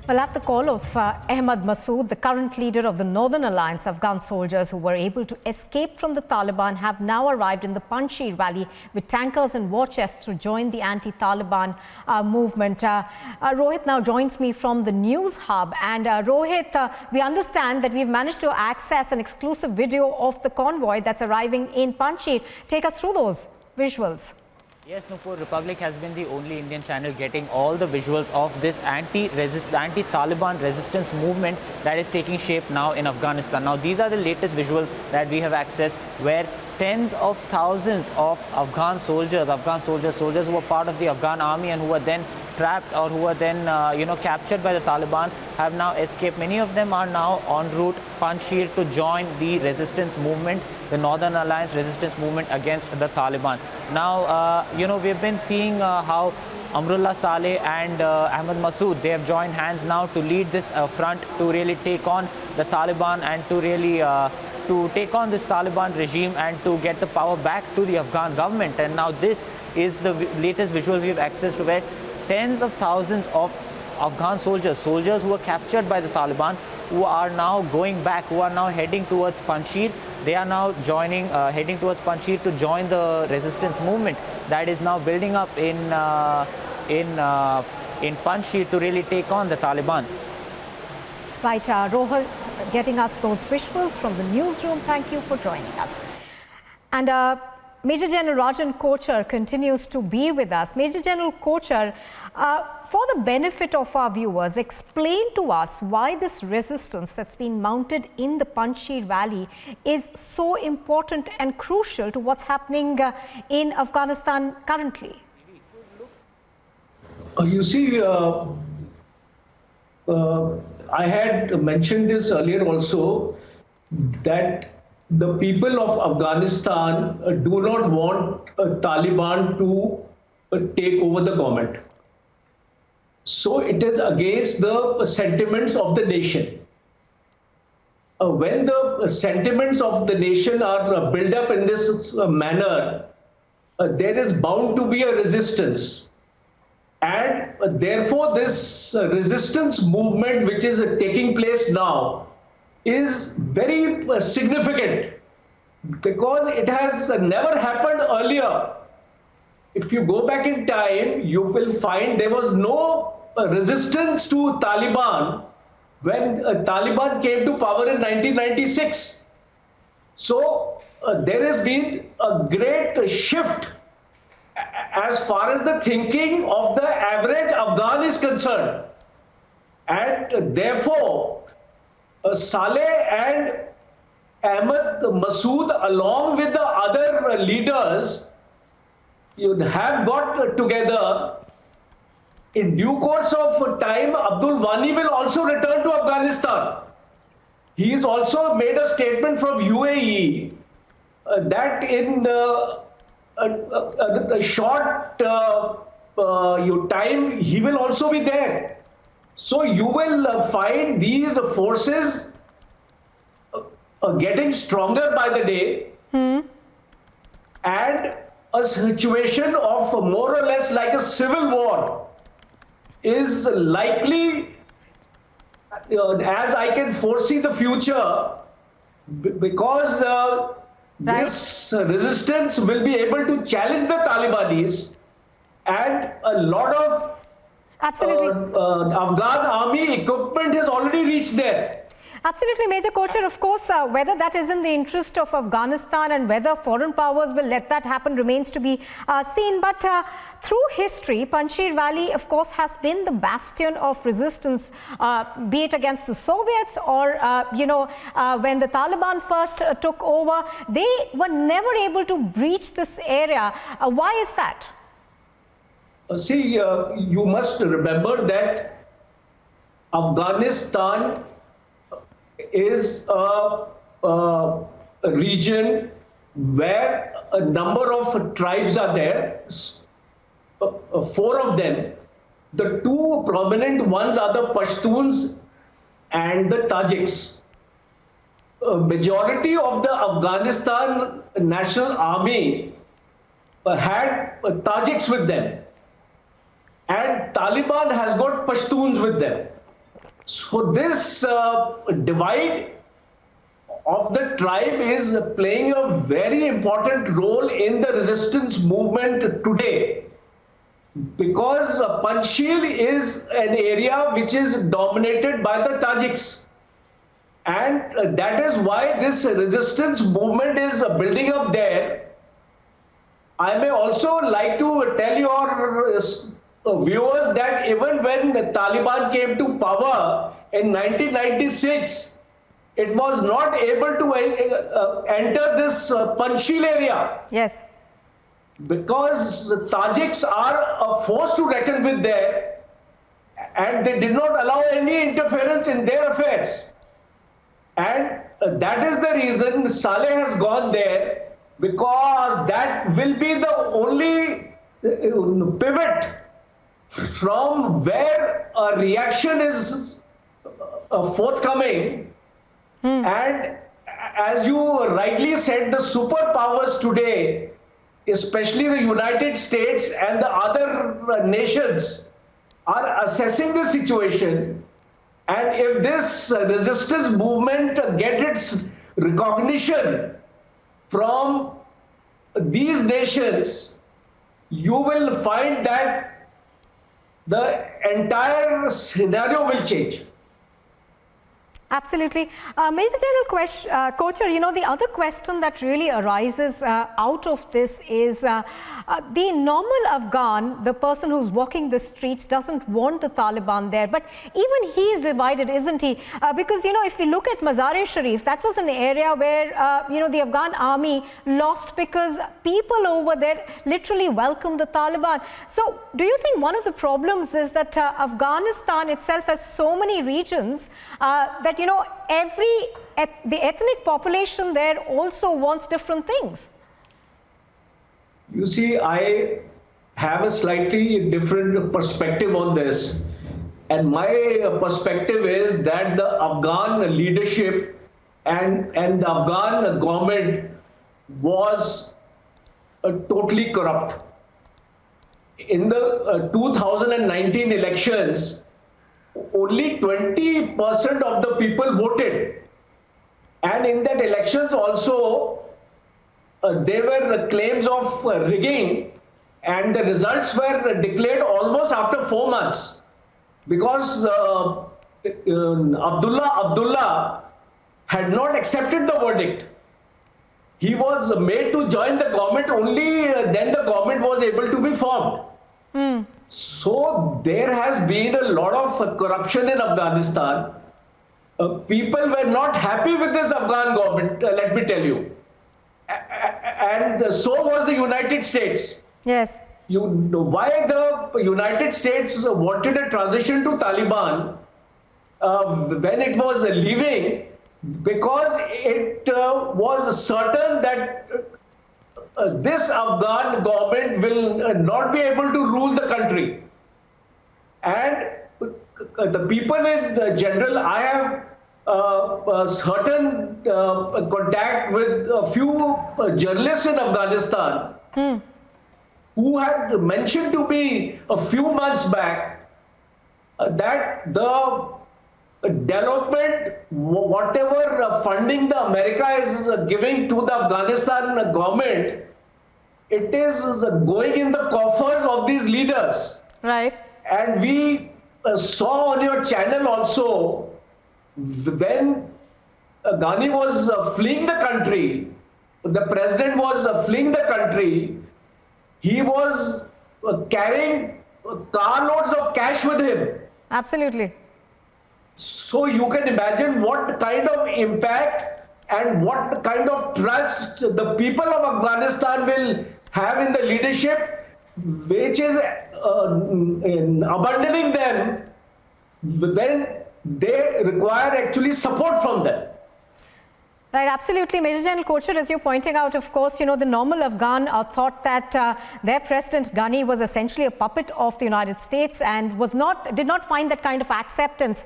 Well, at the call of Ahmad Massoud, the current leader of the Northern Alliance, Afghan soldiers who were able to escape from the Taliban have now arrived in the Panjshir Valley with tankers and war chests to join the anti-Taliban movement. Rohit now joins me from the news hub. And Rohit, we understand that we've managed to access an exclusive video of the convoy that's arriving in Panjshir. Take us through those visuals. Yes, Nupur, Republic has been the only Indian channel getting all the visuals of this anti-Taliban resistance movement that is taking shape now in Afghanistan. Now, these are the latest visuals that we have accessed, where tens of thousands of Afghan soldiers who were part of the Afghan army and who were then trapped or who were then captured by the Taliban have now escaped. Many of them are now en route Panjshir to join the resistance movement, the Northern Alliance resistance movement against the Taliban. Now, we've been seeing how Amrullah Saleh and Ahmad Massoud, they have joined hands now to lead this front to really take on the Taliban and to really to take on this Taliban regime and to get the power back to the Afghan government. And now this is the latest visuals we've accessed to, where tens of thousands of Afghan soldiers who were captured by the Taliban, who are now going back, who are now heading towards Panjshir. They are now heading towards Panjshir to join the resistance movement that is now building up in Panjshir to really take on the Taliban. Right, Rohit, getting us those visuals from the newsroom. Thank you for joining us. And Major General Rajan Kochar continues to be with us. Major General Kochar, for the benefit of our viewers, explain to us why this resistance that's been mounted in the Panjshir Valley is so important and crucial to what's happening in Afghanistan currently. You see, I had mentioned this earlier also, that the people of Afghanistan do not want Taliban to take over the government. So it is against the sentiments of the nation. When the sentiments of the nation are built up in this manner, there is bound to be a resistance. And therefore, this resistance movement which is taking place now is very significant, because it has never happened earlier. If you go back in time, you will find there was no resistance to Taliban when Taliban came to power in 1996. So there has been a great shift as far as the thinking of the average Afghan is concerned. And therefore, Saleh and Ahmad Massoud, along with the other leaders, have got together. In due course of time, Abdul Ghani will also return to Afghanistan. He has also made a statement from UAE that in a short time he will also be there. So you will find these forces getting stronger by the day, and a situation of more or less like a civil war is likely, as I can foresee the future, because this resistance will be able to challenge the Talibanis, and a lot of Afghan army equipment has already reached there. Absolutely, Major Kochar. Of course, whether that is in the interest of Afghanistan and whether foreign powers will let that happen remains to be seen. But through history, Panjshir Valley, of course, has been the bastion of resistance, be it against the Soviets or, when the Taliban first took over, they were never able to breach this area. Why is that? See, you must remember that Afghanistan is a region where a number of tribes are there, 4 of them. The 2 prominent ones are the Pashtuns and the Tajiks. A majority of the Afghanistan National Army had Tajiks with them. And Taliban has got Pashtuns with them. So this divide of the tribe is playing a very important role in the resistance movement today, because Panjshir is an area which is dominated by the Tajiks, and that is why this resistance movement is building up there. I may also like to tell your viewers that even when the Taliban came to power in 1996, it was not able to enter this Panjshir area. Yes. Because the Tajiks are a force to reckon with there, and they did not allow any interference in their affairs. And that is the reason Saleh has gone there, because that will be the only pivot from where a reaction is forthcoming. And as you rightly said, the superpowers today, especially the United States and the other nations, are assessing the situation. And if this resistance movement gets its recognition from these nations, you will find that the entire scenario will change. Absolutely. Major General Kochhar, you know, the other question that really arises out of this is the normal Afghan, the person who's walking the streets, doesn't want the Taliban there. But even he is divided, isn't he? Because, you know, if we look at Mazar-e-Sharif, that was an area where, you know, the Afghan army lost because people over there literally welcomed the Taliban. So do you think one of the problems is that Afghanistan itself has so many regions that, you know, the ethnic population there also wants different things? You see, I have a slightly different perspective on this. And my perspective is that the Afghan leadership and the Afghan government was totally corrupt. In the 2019 elections, only 20% of the people voted. And in that elections also, there were claims of rigging, and the results were declared almost after 4 months. Because Abdullah had not accepted the verdict. He was made to join the government, only then the government was able to be formed. So there has been a lot of corruption in Afghanistan. People were not happy with this Afghan government, let me tell you. And so was the United States. Yes. You know why the United States wanted a transition to Taliban when it was leaving, because it was certain that this Afghan government will not be able to rule the country. And the people in general, I have a certain contact with a few journalists in Afghanistan who had mentioned to me a few months back that the development, whatever funding the America is giving to the Afghanistan government, it is going in the coffers of these leaders. Right. And we saw on your channel also, when Ghani was fleeing the country, the president was fleeing the country, he was carrying carloads of cash with him. Absolutely. So you can imagine what kind of impact and what kind of trust the people of Afghanistan will have in the leadership, which is abandoning them when they require actually support from them. Right, absolutely. Major General Kochhar, as you're pointing out, of course, you know, the normal Afghan thought that their president Ghani was essentially a puppet of the United States and did not find that kind of acceptance.